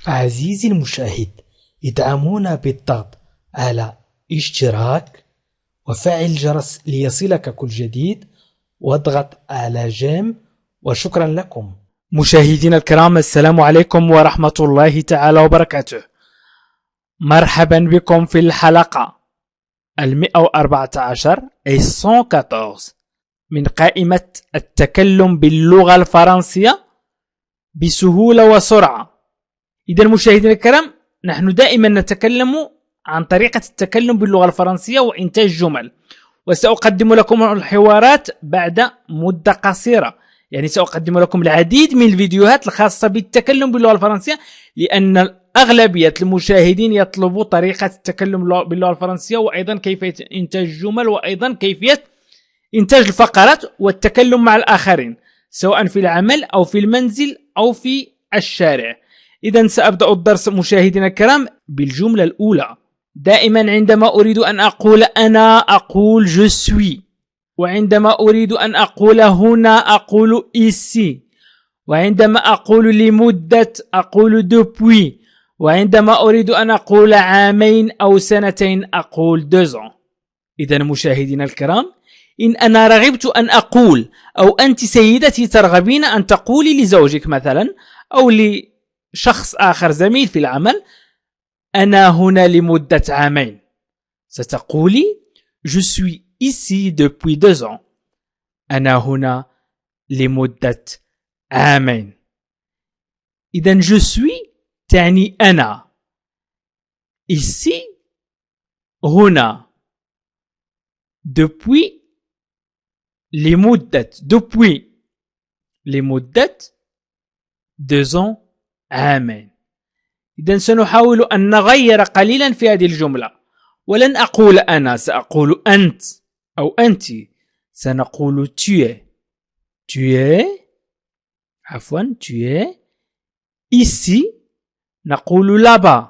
عزيزي المشاهد، ادعمونا بالضغط على اشتراك وفعل الجرس ليصلك كل جديد واضغط على جيم، وشكرا لكم. مشاهدينا الكرام، السلام عليكم ورحمة الله تعالى وبركاته. مرحبا بكم في الحلقة 114 أي 114 من قائمة التكلم باللغة الفرنسية بسهولة وسرعة. إذا مشاهدينا الكرام، نحن دائما نتكلم عن طريقة التكلم باللغة الفرنسية وإنتاج جمل، وسأقدم لكم الحوارات بعد مدة قصيرة. يعني سأقدم لكم العديد من الفيديوهات الخاصة بالتكلم باللغة الفرنسية، لأن أغلبية المشاهدين يطلبوا طريقة التكلم باللغة الفرنسية، وأيضا كيفية إنتاج الجمل، وأيضا كيفية إنتاج الفقرات والتكلم مع الآخرين، سواء في العمل أو في المنزل أو في الشارع. إذا سأبدأ الدرس مشاهدينا الكرام بالجملة الأولى. دائما عندما أريد أن أقول أنا أقول je suis، وعندما أريد أن أقول هنا أقول ici، وعندما أقول لمدة أقول depuis، وعندما أريد أن أقول عامين أو سنتين أقول 2 ans. إذا مشاهدينا الكرام، إن أنا رغبت أن أقول، أو أنت سيدتي ترغبين أن تقولي لزوجك مثلا أو لشخص آخر زميل في العمل أنا هنا لمدة عامين، ستقولي je suis ici depuis 2 ans. أنا هنا لمدة عامين. إذن je suis تعني أنا، ici هنا، depuis لمدة 2 ans عامين. إذن سنحاول أن نغير قليلا في هذه الجملة، ولن أقول أنا، سأقول أنت أو أنت. سنقول tu es ici، نقول là-bas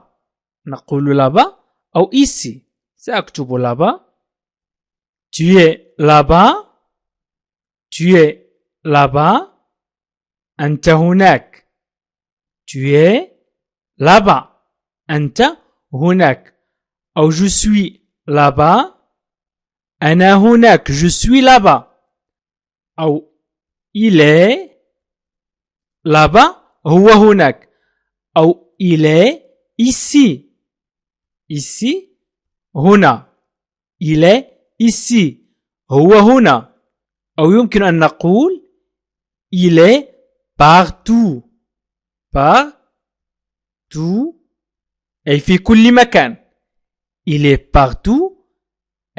أو ici، سأكتب là-bas. tu es là-bas، أنت هناك. tu es là-bas، أنت هناك. أو je suis là-bas، أنا هناك، je suis là-bas. أو il est là-bas، هو هناك. أو il est ici هنا. il est ici، هو هنا. أو يمكن أن نقول il est partout أي في كل مكان. il est partout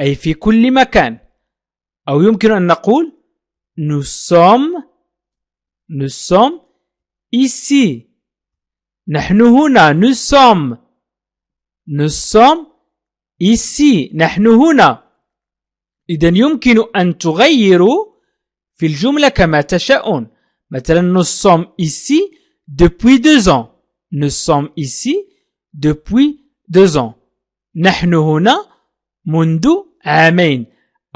أي في كل مكان. أو يمكن أن نقول nous sommes ici، نحن هنا. nous sommes ici، نحن هنا. إذن يمكن أن تغيروا في الجملة كما تشاءون. مثلا nous sommes ici depuis 2 ans. nous sommes ici depuis 2 ans. نحن هنا منذ عامين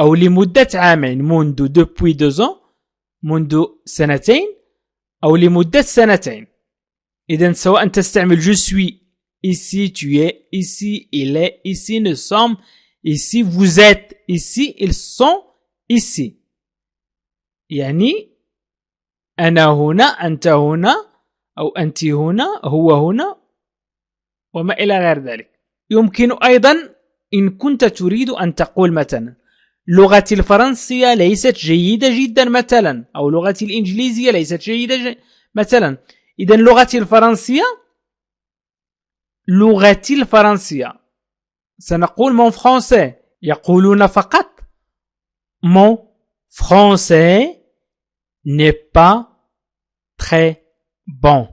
أو لمدة عامين. منذ depuis 2 ans، منذ سنتين أو لمدة سنتين. إذن سواء تستعمل je suis ici، tu es ici، il est ici، nous sommes ici، vous êtes ici، ils sont ici. يعني أنا هنا، أنت هنا، أو أنت هنا، هو هنا، وما إلى غير ذلك. يمكن أيضا إن كنت تريد أن تقول مثلا لغتي الفرنسية ليست جيدة جدا مثلا، أو لغتي الإنجليزية ليست جيدة مثلا. إذن لغتي الفرنسية سنقول mon français. يقولون فقط mon français n'est pas très bon.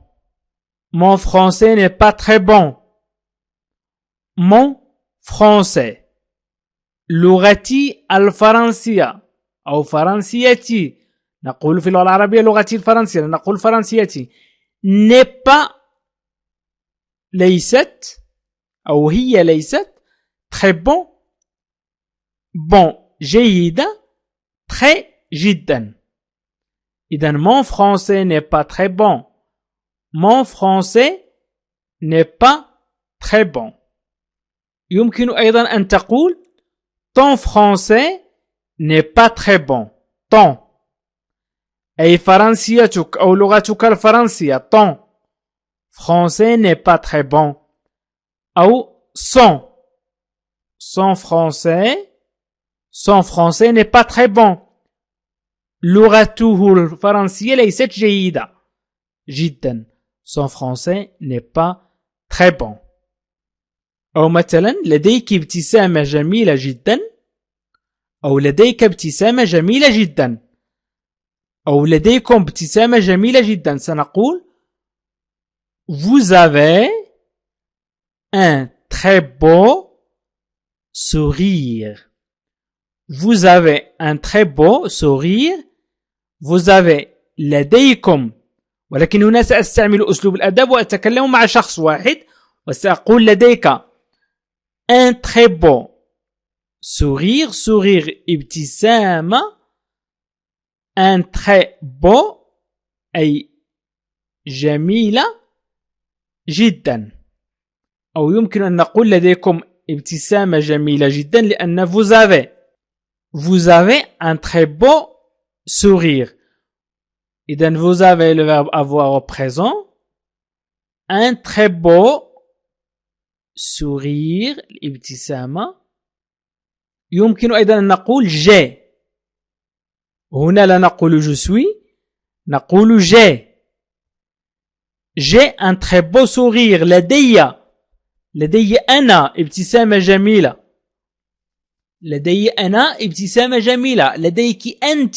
mon français n'est pas très bon. mon français. لغتي الفرنسية أو فرنسيتي، نقول في اللغة العربية لغتي الفرنسية، نقول فرنسيتي. n'est pas ليست، أو هي ليست، très bon جيدة، très جدا. إذن mon français n'est pas très bon. mon français n'est pas très bon. يمكن أيضا أن تقول ton français n'est pas très bon. ton أي فرنسيتك أو لغتك الفرنسية. ton français n'est pas très bon. أو son français n'est pas très bon. لغته الفرنسية ليست جيدة جدا. son français n'est pas très bon. أو مثلا لديك ابتسامة جميلة جدا أو لديك ابتسامة جميلة جدا أو لديكم ابتسامة جميلة جدا. سنقول vous avez un très beau sourire. vous avez un très beau sourire. vous avez لديكم، ولكن هنا سأستعمل أسلوب الأدب وأتكلم مع شخص واحد وسأقول لديك un très beau sourire. sourire ابتسامة. un très beau أي جميلة جدا. أو يمكن أن نقول لديكم ابتسامة جميلة جدا لأن vous avez un très beau sourire. إذن vous avez le verbe avoir au présent. un très beau sourire الابتسامة. يمكن أيضا أن نقول j'ai. هنا لا نقول je suis، نقول j'ai un très beau sourire. لدي أنا ابتسامة جميلة. لدي أنا ابتسامة جميلة. لديك أنت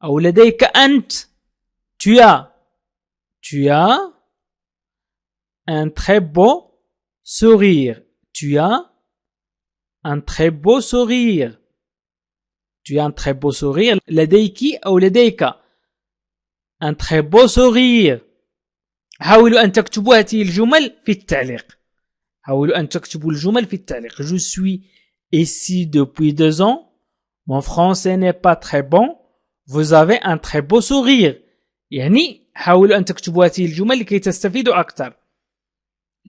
أو لديك أنت. tu as un très beau sourire. tu as un très beau sourire. tu as un très beau sourire. لديك أو لديك un très beau sourire. حاولوا أن تكتبوا هذه الجمل في التعليق. حاولوا أن تكتبوا الجمل في التعليق. je suis ici depuis 2 ans. mon français n'est pas très bon. vous avez un très beau sourire. يعني حاولوا أن تكتبوا هذه الجمل لكي تستفيدوا أكثر.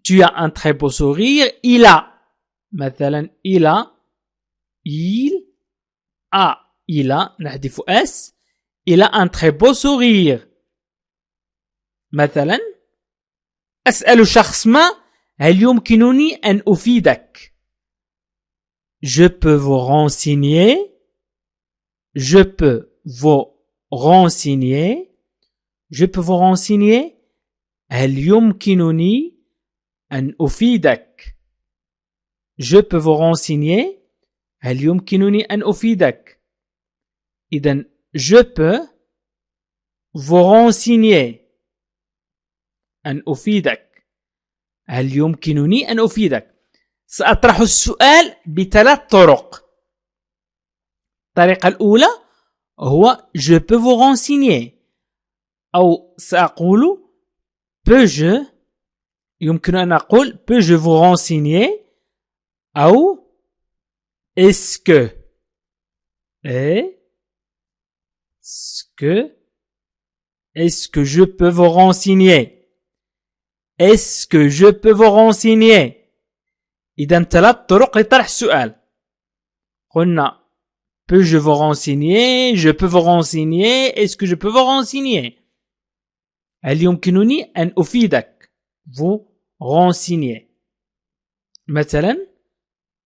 tu as un très beau sourire. il a مثلا il a نحذف اس. il a un très beau sourire. مثلا أسأل شخص ما هل يمكنني أن أفيدك. je peux vous renseigner. je peux vous renseigner. je peux vous renseigner. هل يمكنني أن أفيدك. je peux vous renseigner. هل يمكنني أن أفيدك. إذن je peux vous renseigner أن أفيدك. هل يمكنني أن أفيدك. سأطرح السؤال ب3 طرق. الطريقة الأولى هو je peux vous renseigner. أو سأقول peux-je. يمكن أن أقول peux-je vous renseigner. أو est-ce que. Est-ce que je peux vous renseigner. Est-ce que je peux vous renseigner. إذا 3 طرق لطرح السؤال. قلنا peux-je vous renseigner. je peux vous renseigner. est-ce que je peux vous renseigner. هل يمكنني أن أفيدك. vous renseigner. مثلا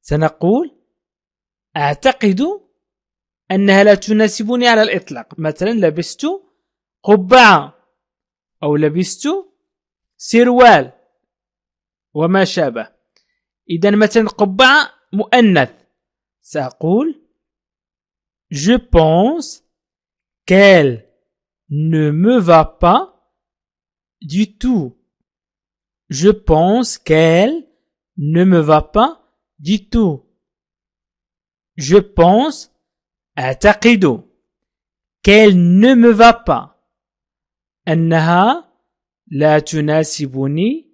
سنقول أعتقد أنها لا تناسبني على الإطلاق. مثلا لبست قبعة أو لبست سروال وما شابه. إذا مثلا قبعة مؤنث سأقول je pense qu'elle ne me va pas du tout. je pense qu'elle ne me va pas du tout. je pense أعتقد qu'elle ne me va pas. أنها لا تناسبني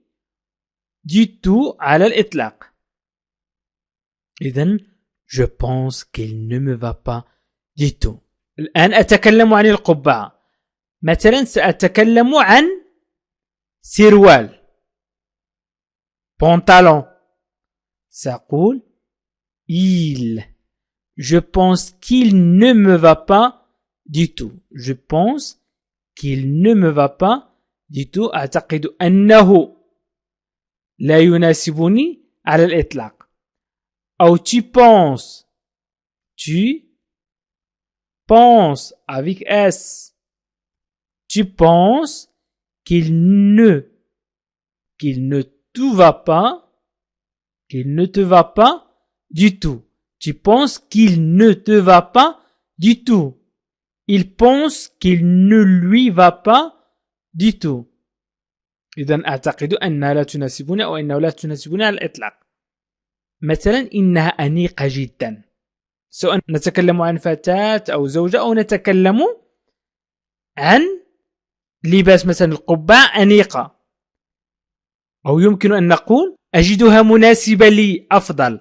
du tout على الإطلاق. إذن je pense qu'elle ne me va pas du tout. الآن أتكلم عن القبعة. مثلا سأتكلم عن سروال. pantalon. سأقول il. Je pense qu'il ne me va pas du tout. Je pense qu'il ne me va pas du tout. أعتقد أنه لا يناسبني على الإطلاق. أو tu penses. Tu penses avec S. Tu penses qu'il ne te va pas du tout. Tu penses qu'il ne te va pas du tout. Il pense qu'il ne lui va pas du tout. إذن أعتقد أنها لا تناسبني أو أنه لا تناسبني على الإطلاق. مثلا إنها أنيقة جدا. سواء نتكلم عن فتاة أو زوجة أو نتكلم عن لباس مثلا القبعة أنيقة. أو يمكن أن نقول أجدها مناسبة لي أفضل.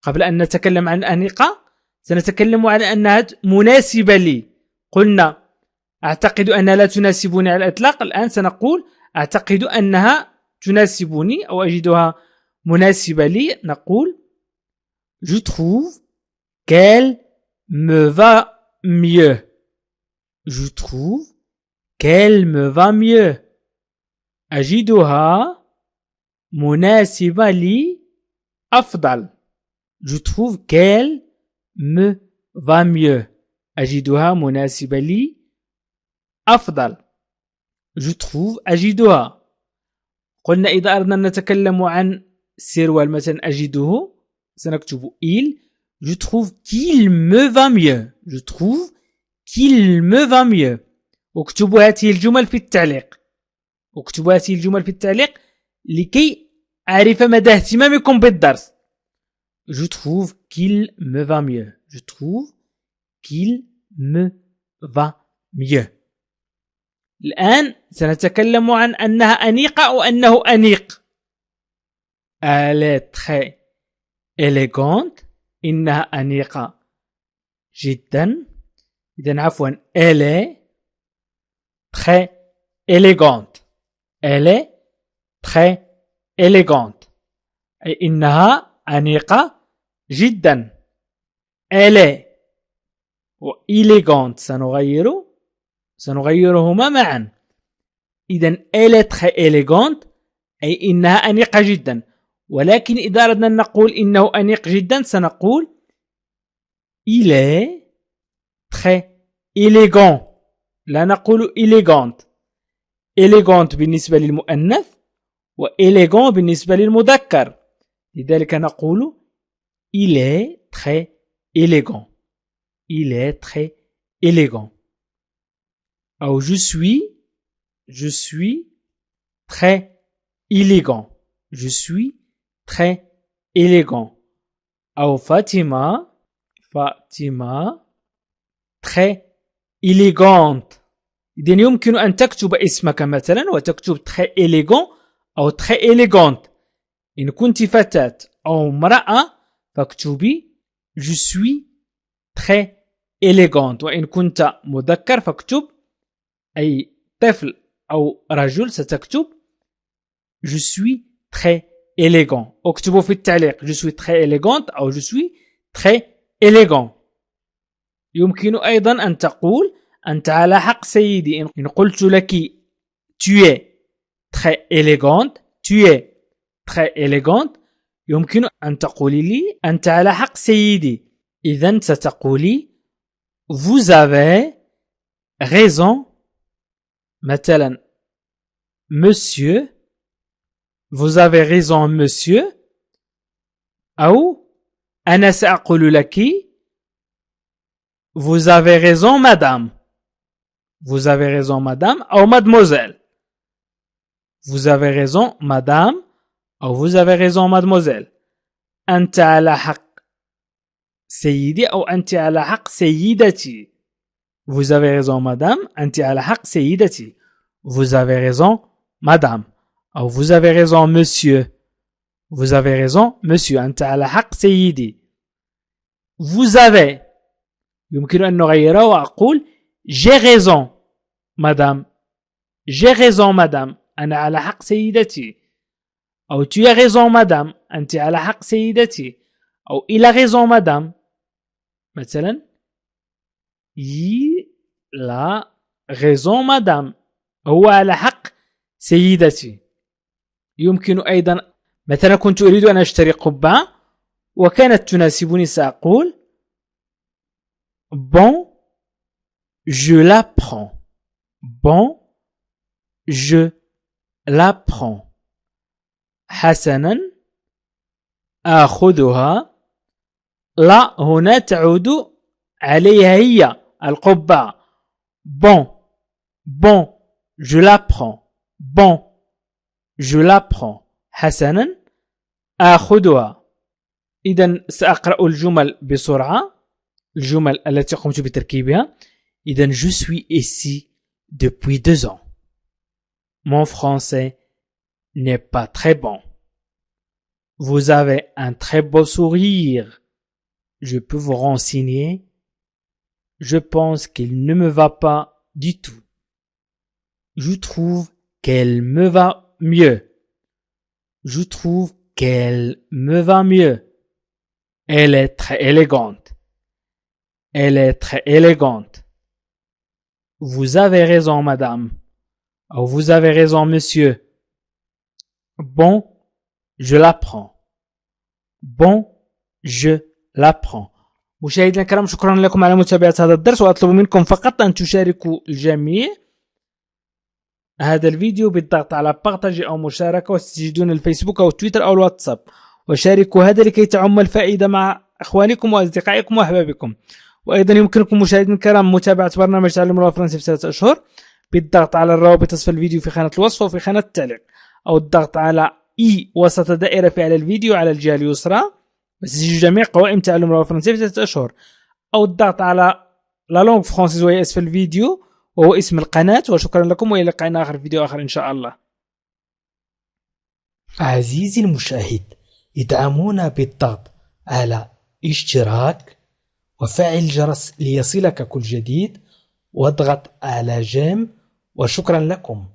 قبل أن نتكلم عن أنيقة سنتكلم عن أنها مناسبة لي. قلنا أعتقد أنها لا تناسبني على الإطلاق. الآن سنقول أعتقد أنها تناسبني أو أجدها مناسبة لي. نقول Je trouve qu'elle me va mieux. Je trouve qu'elle me va mieux. أجدها مناسبة لي أفضل. Je trouve qu'elle me va mieux. أجدها مناسبة لي أفضل. Je trouve أجدها. قلنا إذا أردنا أن نتكلم عن سروال مثلا أجده سنكتب il. Je trouve qu'il me va mieux. Je trouve qu'il me va mieux. اكتبوا هذه الجمل في التعليق. اكتبوا هذه الجمل في التعليق لكي أعرف مدى اهتمامكم بالدرس. Je trouve qu'il me va mieux. Je trouve qu'il me va mieux. الآن سنتكلم عن أنها أنيقة أو أنه أنيق. Elle est très élégante. إنها أنيقة جدا. إذن عفوا elle est très élégante. Elle est très élégante. أي إنها أنيقة جدا. Elle est و élégante سنغيرهما معا. إذن elle est très élégante أي إنها أنيقة جدا. ولكن إذا أردنا أن نقول إنه أنيق جدا سنقول il est très élégant. لا نقول élégante. élégante بالنسبة للمؤنث و élégant بالنسبة للمذكر. لذلك نقول il est très élégant. Il est très élégant. أو je suis très élégant. Je suis très élégant. أو فاطمة très élégante. إذن يمكن أن تكتب اسمك مثلا وتكتب très élégant أو très élégante. إن كنت فتاة أو امرأة فاكتبي je suis très élégante. وإن كنت مذكر فاكتب أي طفل أو رجل ستكتب je suis très élégant. اكتبوا في التعليق je suis très élégante أو je suis très élégant. يمكن أيضا أن تقول أنت على حق سيدي. إن قلت لك tu es très élégante tu es très élégante يمكن أن تقولي لي أنت على حق سيدي. إذن ستقولي vous avez raison. مثلا monsieur vous avez raison monsieur. أو أنا سأقول لك vous avez raison madame. Vous avez raison madame أو mademoiselle. Vous avez raison madame أو vous avez raison mademoiselle. أنت على حق سيدي أو أنت على حق سيدتي. Vous avez raison madame أنت على حق سيدتي. Vous avez raison madame أو vous avez raison monsieur. Vous avez raison monsieur أنت على حق سيدي. Vous avez يمكن أن نغيره وأقول j'ai raison madame. j'ai raison madame أنا على حق سيدتي. أو tu as raison madame أنت على حق سيدتي، أو il a raison madame. مثلا il a raison madame هو على حق سيدتي. يمكن أيضا مثلا كنت أريد أن أشتري قبعة وكانت تناسبني، سأقول bon je la prends. bon je la prends. حسنا آخذها. لا هنا تعود عليها هي القبعة. bon je la prends. bon je la prends. حسنا آخذها. إذن سأقرأ الجمل بسرعة، الجمل التي قمت بتركيبها. إذن je suis ici depuis 2 ans. Mon français n'est pas très bon. Vous avez un très beau sourire. Je peux vous renseigner. Je pense qu'il ne me va pas du tout. Je trouve qu'elle me va mieux. Je trouve qu'elle me va mieux. Elle est très élégante. Elle est très élégante. Vous avez raison, madame. Ou vous avez raison, monsieur. Bon, je la prends. bon je la prends. مشاهدينا الكرام، شكرا لكم على متابعة هذا الدرس، وأطلب منكم فقط أن تشاركوا الجميع هذا الفيديو بالضغط على بارتاجي أو مشاركة، وستجدون الفيسبوك أو تويتر أو الواتساب، وشاركوا هذا لكي تعم الفائدة مع أخوانكم وأصدقائكم وأحبابكم. وأيضا يمكنكم مشاهدينا الكرام متابعة برنامج تعلم اللغة الفرنسية في 3 أشهر بالضغط على الروابط أسفل الفيديو في خانة الوصف وفي خانة التعليق، أو الضغط على إي وسط دائرة في على الفيديو على الجهة اليسرى وستجد جميع قوائم تعلم اللغة الفرنسية في 3 أشهر، أو الضغط على لا لونغ فرونسيز وهي أسفل الفيديو وهو اسم القناة. وشكرا لكم، وإلى لقاء آخر في فيديو آخر إن شاء الله. عزيزي المشاهد، ادعمونا بالضغط على اشتراك وفعل الجرس ليصلك كل جديد، واضغط على جيم، وشكرا لكم.